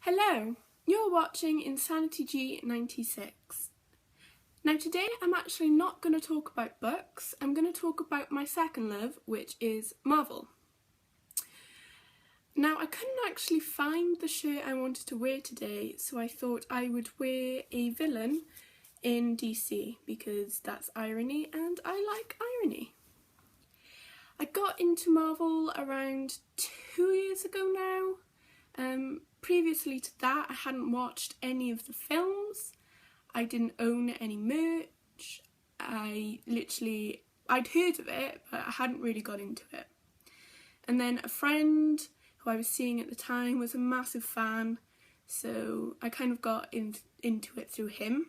Hello, you're watching Insanity G96. Now today I'm actually not going to talk about books, I'm going to talk about my second love, which is Marvel. Now I couldn't actually find the shirt I wanted to wear today, so I thought I would wear a villain in DC because that's irony and I like irony. I got into Marvel around 2 years ago now. Previously to that, I hadn't watched any of the films, I didn't own any merch, I'd heard of it, but I hadn't really got into it. And then a friend who I was seeing at the time was a massive fan, so I kind of got into it through him.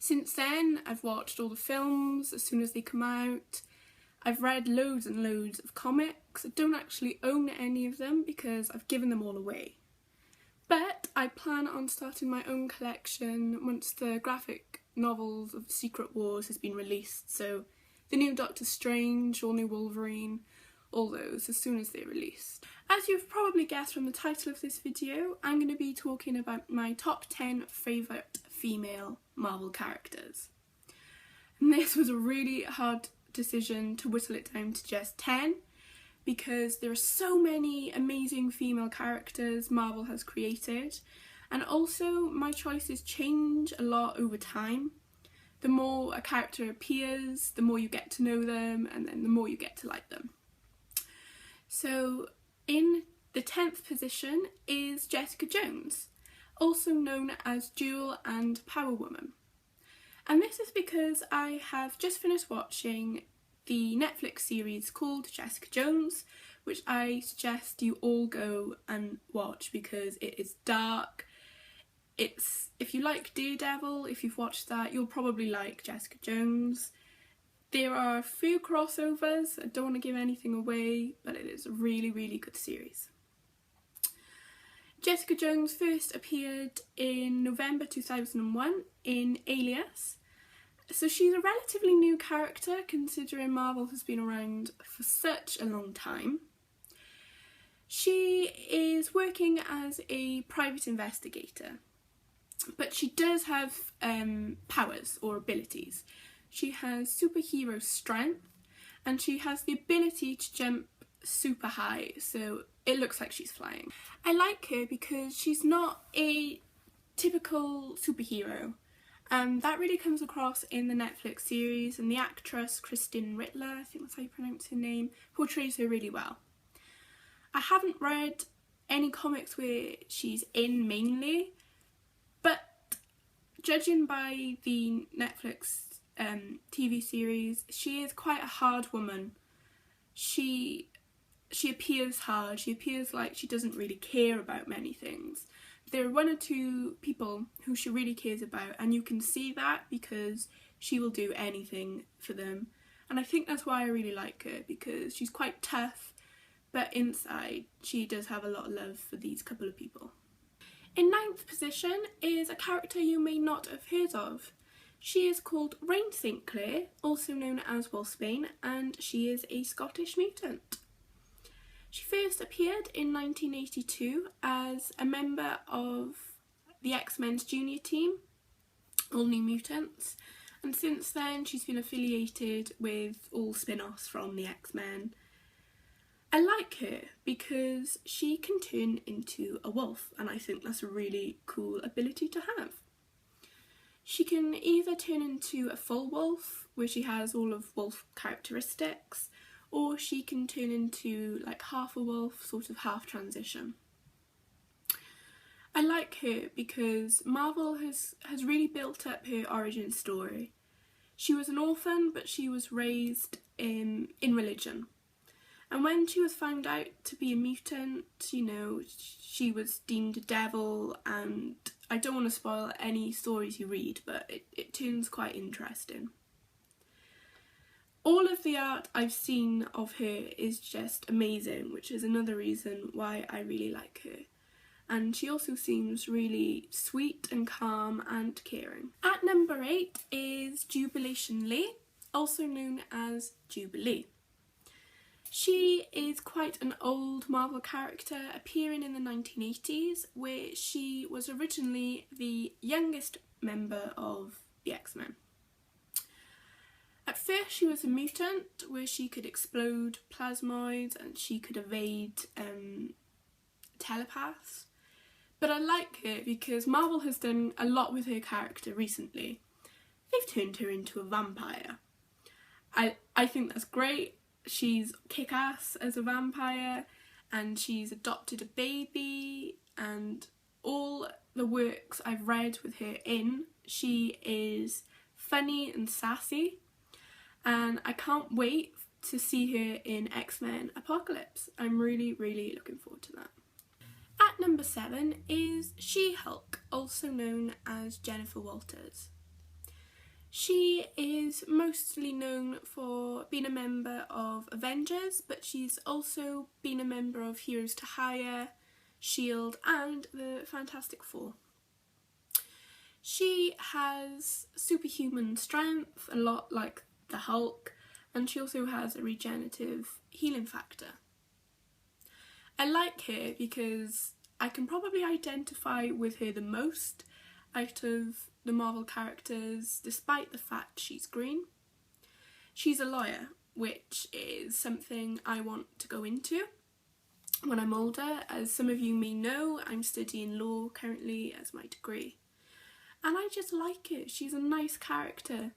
Since then, I've watched all the films as soon as they come out. I've read loads and loads of comics. I don't actually own any of them because I've given them all away. But I plan on starting my own collection once the graphic novels of Secret Wars has been released. So the new Doctor Strange, all new Wolverine, all those as soon as they're released. As you've probably guessed from the title of this video, I'm going to be talking about my top 10 favourite female Marvel characters. And this was a really hard decision to whittle it down to just 10 because there are so many amazing female characters Marvel has created, and also my choices change a lot over time. The more a character appears, the more you get to know them, and then the more you get to like them. So in the 10th position is Jessica Jones, also known as Jewel and Power Woman. And this is because I have just finished watching the Netflix series called Jessica Jones, which I suggest you all go and watch because it is dark. If you like Daredevil, if you've watched that, you'll probably like Jessica Jones. There are a few crossovers, I don't want to give anything away, but it is a really, really good series. Jessica Jones first appeared in November 2001 in Alias. So she's a relatively new character considering Marvel has been around for such a long time. She is working as a private investigator, but she does have powers or abilities. She has superhero strength and she has the ability to jump super high, so it looks like she's flying. I like her because she's not a typical superhero, and that really comes across in the Netflix series, and the actress Kristen Rittler, I think that's how you pronounce her name, portrays her really well. I haven't read any comics where she's in mainly, but judging by the Netflix TV series, she is quite a hard woman. She appears hard, she appears like she doesn't really care about many things. There are one or two people who she really cares about, and you can see that because she will do anything for them. And I think that's why I really like her, because she's quite tough, but inside she does have a lot of love for these couple of people. In 9th position is a character you may not have heard of. She is called Rain Sinclair, also known as Wolfsbane, and she is a Scottish mutant. She first appeared in 1982 as a member of the X-Men's junior team, All New Mutants, and since then she's been affiliated with all spin-offs from the X-Men. I like her because she can turn into a wolf, and I think that's a really cool ability to have. She can either turn into a full wolf, where she has all of wolf characteristics, or she can turn into like half a wolf, sort of half transition. I like her because Marvel has really built up her origin story. She was an orphan, but she was raised in religion. And when she was found out to be a mutant, you know, she was deemed a devil, and I don't want to spoil any stories you read, but it turns quite interesting. All of the art I've seen of her is just amazing, which is another reason why I really like her. And she also seems really sweet and calm and caring. At number 8 is Jubilation, also known as Jubilee. She is quite an old Marvel character, appearing in the 1980s, where she was originally the youngest member of the X-Men. At first she was a mutant, where she could explode plasmoids and she could evade telepaths. But I like her because Marvel has done a lot with her character recently. They've turned her into a vampire. I think that's great. She's kick-ass as a vampire, and she's adopted a baby, and all the works I've read with her in, she is funny and sassy, and I can't wait to see her in X-Men Apocalypse. I'm really, really looking forward to that. At number 7 is She-Hulk, also known as Jennifer Walters. She is mostly known for being a member of Avengers, but she's also been a member of Heroes to Hire, S.H.I.E.L.D. and the Fantastic Four. She has superhuman strength, a lot like the Hulk, and she also has a regenerative healing factor. I like her because I can probably identify with her the most out of the Marvel characters, despite the fact she's green. She's a lawyer, which is something I want to go into when I'm older. As some of you may know, I'm studying law currently as my degree. And I just like it. She's a nice character.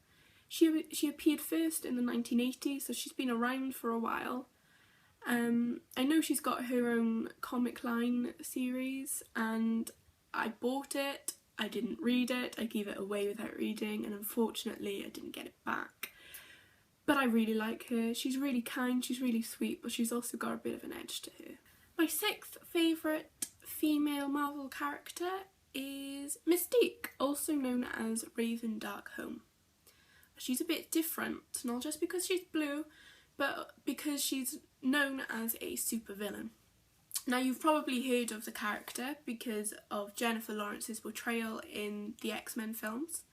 She appeared first in the 1980s, so she's been around for a while. I know she's got her own comic line series, and I bought it. I didn't read it, I gave it away without reading, and unfortunately I didn't get it back. But I really like her. She's really kind, she's really sweet, but she's also got a bit of an edge to her. My 6th favourite female Marvel character is Mystique, also known as Raven Darkholme. She's a bit different, not just because she's blue, but because she's known as a supervillain. Now, you've probably heard of the character because of Jennifer Lawrence's portrayal in the X-Men films,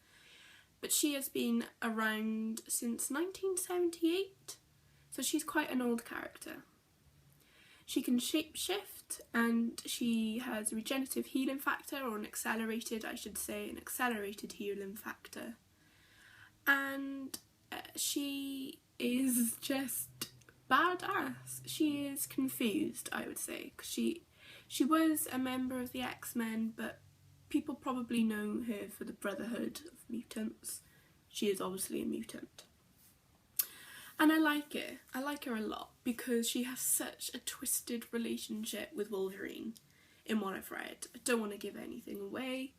but she has been around since 1978, so she's quite an old character. She can shapeshift, and she has a regenerative healing factor, or an accelerated healing factor, and she is just badass. She is confused, I would say, because she was a member of the X-Men, but people probably know her for the Brotherhood of Mutants. She is obviously a mutant. And I like her. I like her a lot because she has such a twisted relationship with Wolverine in what I've read. I don't want to give anything away.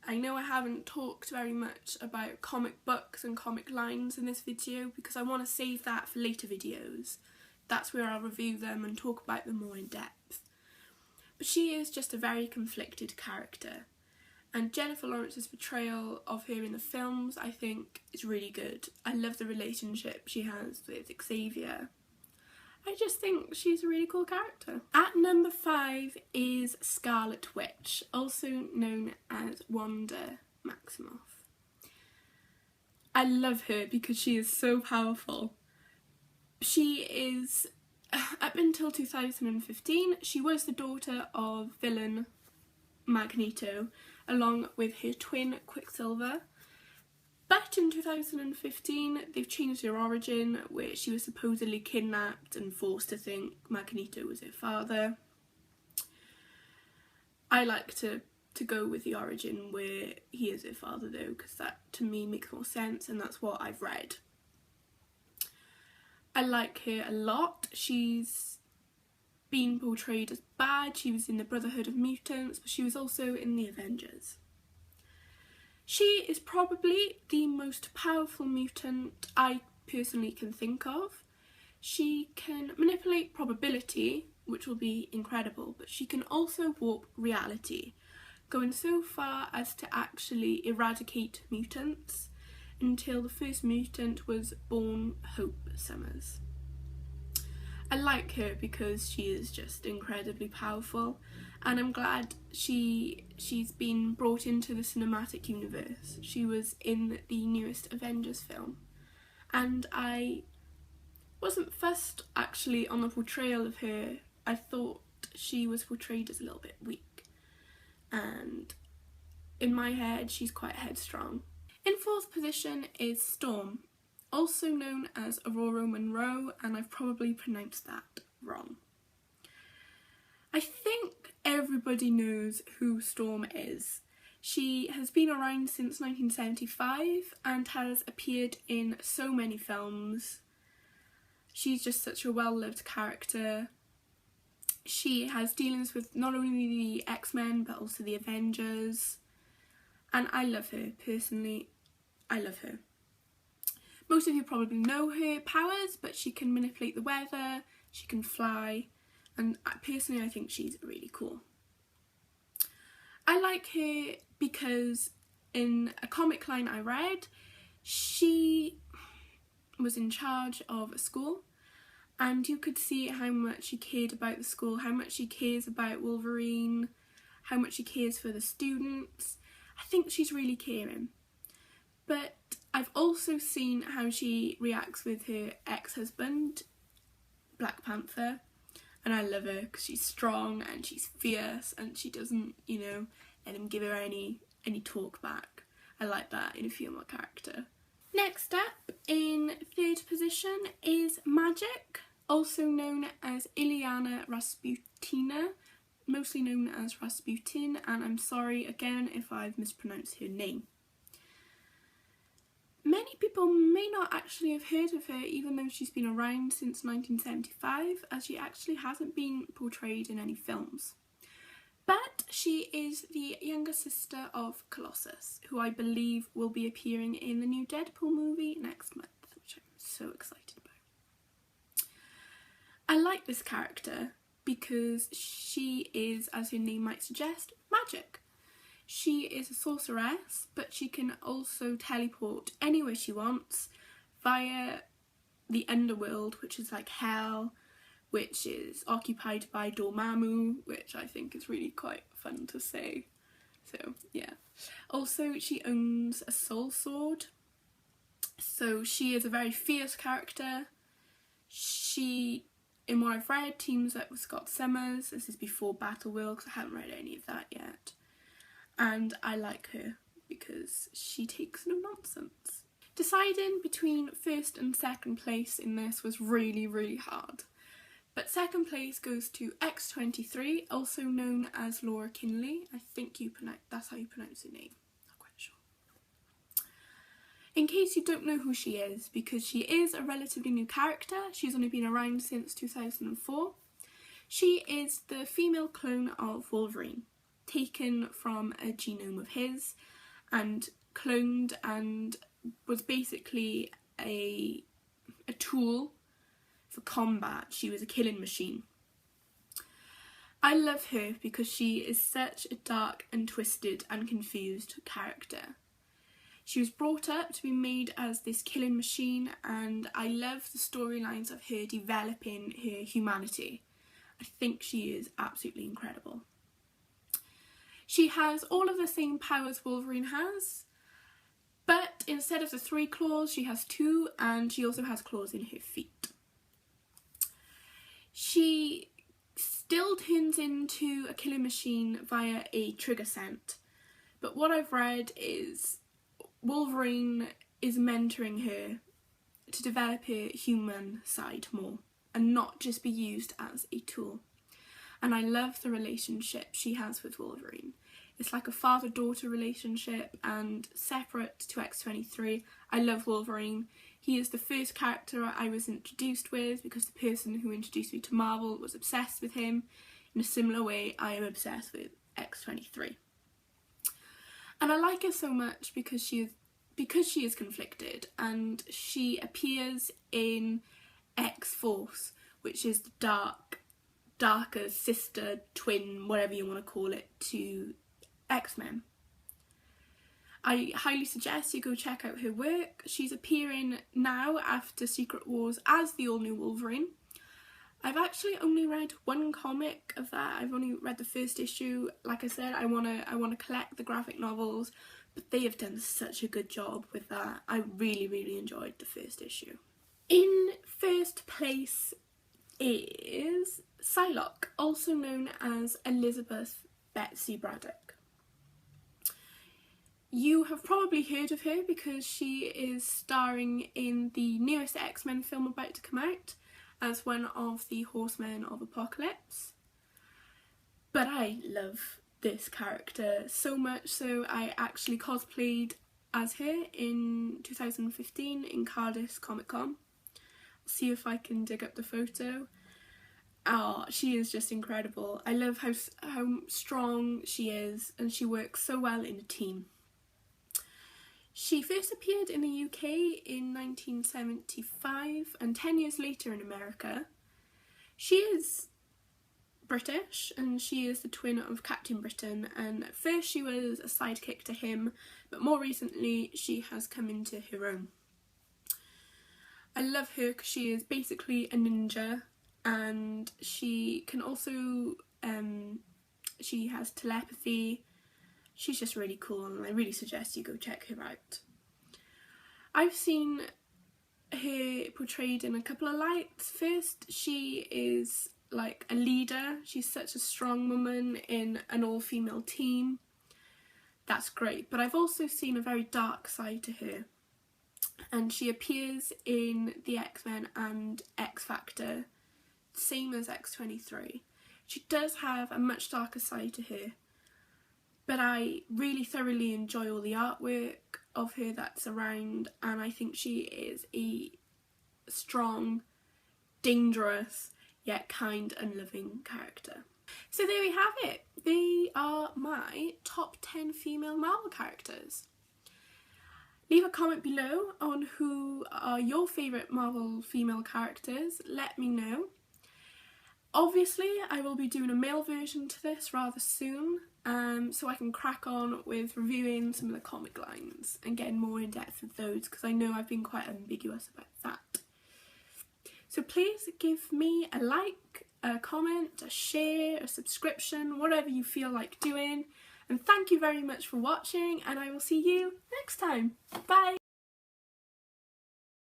I know I haven't talked very much about comic books and comic lines in this video because I want to save that for later videos. That's where I'll review them and talk about them more in depth. But she is just a very conflicted character, and Jennifer Lawrence's portrayal of her in the films I think is really good. I love the relationship she has with Xavier. I just think she's a really cool character. At number 5 is Scarlet Witch, also known as Wanda Maximoff. I love her because she is so powerful. She is, up until 2015, she was the daughter of villain Magneto, along with her twin Quicksilver. But in 2015, they've changed her origin, where she was supposedly kidnapped and forced to think Magneto was her father. I like to go with the origin where he is her father though, because that to me makes more sense, and that's what I've read. I like her a lot. She's been portrayed as bad. She was in the Brotherhood of Mutants, but she was also in the Avengers. She is probably the most powerful mutant I personally can think of. She can manipulate probability, which will be incredible, but she can also warp reality, going so far as to actually eradicate mutants until the first mutant was born, Hope Summers. I like her because she is just incredibly powerful, and I'm glad she's been brought into the cinematic universe. She was in the newest Avengers film, and I wasn't fussed actually on the portrayal of her. I thought she was portrayed as a little bit weak, and in my head she's quite headstrong. In fourth position is Storm, also known as Aurora Monroe, and I've probably pronounced that wrong. I think everybody knows who Storm is. She has been around since 1975 and has appeared in so many films. She's just such a well-loved character. She has dealings with not only the X-Men but also the Avengers, and I love her personally. I love her. Most of you probably know her powers, but she can manipulate the weather, she can fly, and personally I think she's really cool. I like her because in a comic line I read, she was in charge of a school, and you could see how much she cared about the school, how much she cares about Wolverine, how much she cares for the students. I think she's really caring. But I've also seen how she reacts with her ex-husband, Black Panther, and I love her because she's strong and she's fierce and she doesn't, you know, let him give her any talk back. I like that in a female character. Next up, in third position, is Magic, also known as Ilyana Rasputina, mostly known as Rasputin, and I'm sorry again if I've mispronounced her name. Many people may not actually have heard of her, even though she's been around since 1975, as she actually hasn't been portrayed in any films. But she is the younger sister of Colossus, who I believe will be appearing in the new Deadpool movie next month, which I'm so excited about. I like this character because she is, as her name might suggest, magic. She is a sorceress, but she can also teleport anywhere she wants via the underworld, which is like hell, which is occupied by Dormammu, which I think is really quite fun to say. So yeah. Also, she owns a soul sword, so she is a very fierce character. She, in what I've read, teams up with Scott Summers. This is before Battle World, because I haven't read any of that yet. And I like her because she takes no nonsense. Deciding between first and second place in this was really, really hard. But second place goes to X-23, also known as Laura Kinley. I think that's how you pronounce her name. Not quite sure. In case you don't know who she is, because she is a relatively new character, she's only been around since 2004. She is the female clone of Wolverine, taken from a genome of his and cloned, and was basically a tool for combat. She was a killing machine. I love her because she is such a dark and twisted and confused character. She was brought up to be made as this killing machine, and I love the storylines of her developing her humanity. I think she is absolutely incredible. She has all of the same powers Wolverine has, but instead of the 3 claws, she has 2, and she also has claws in her feet. She still turns into a killing machine via a trigger scent, but what I've read is Wolverine is mentoring her to develop her human side more and not just be used as a tool. And I love the relationship she has with Wolverine. It's like a father-daughter relationship, and separate to X-23, I love Wolverine. He is the first character I was introduced with because the person who introduced me to Marvel was obsessed with him. In a similar way, I am obsessed with X-23. And I like her so much because she is conflicted, and she appears in X-Force, which is the darker sister, twin, whatever you want to call it, to X-Men. I highly suggest you go check out her work. She's appearing now after Secret Wars as the all-new Wolverine. I've actually only read one comic of that. I've only read the first issue. Like I said, I wanna collect the graphic novels, but they have done such a good job with that. I really, really enjoyed the first issue. In first place is Psylocke, also known as Elizabeth Betsy Braddock. You have probably heard of her because she is starring in the newest X-Men film about to come out as one of the Horsemen of Apocalypse. But I love this character so much so I actually cosplayed as her in 2015 in Cardiff Comic Con. I'll see if I can dig up the photo. Oh, she is just incredible. I love how strong she is, and she works so well in a team. She first appeared in the UK in 1975 and 10 years later in America. She is British and she is the twin of Captain Britain, and at first she was a sidekick to him, but more recently she has come into her own. I love her because she is basically a ninja, and she can also, she has telepathy. She's just really cool and I really suggest you go check her out. I've seen her portrayed in a couple of lights. First, she is like a leader. She's such a strong woman in an all-female team. That's great. But I've also seen a very dark side to her. And she appears in the X-Men and X Factor, same as X-23. She does have a much darker side to her. But I really thoroughly enjoy all the artwork of her that's around, and I think she is a strong, dangerous, yet kind and loving character. So there we have it. They are my top 10 female Marvel characters. Leave a comment below on who are your favourite Marvel female characters. Let me know. Obviously, I will be doing a male version to this rather soon, so I can crack on with reviewing some of the comic lines and getting more in depth with those, because I know I've been quite ambiguous about that. So please give me a like, a comment, a share, a subscription, whatever you feel like doing. And thank you very much for watching, and I will see you next time. Bye!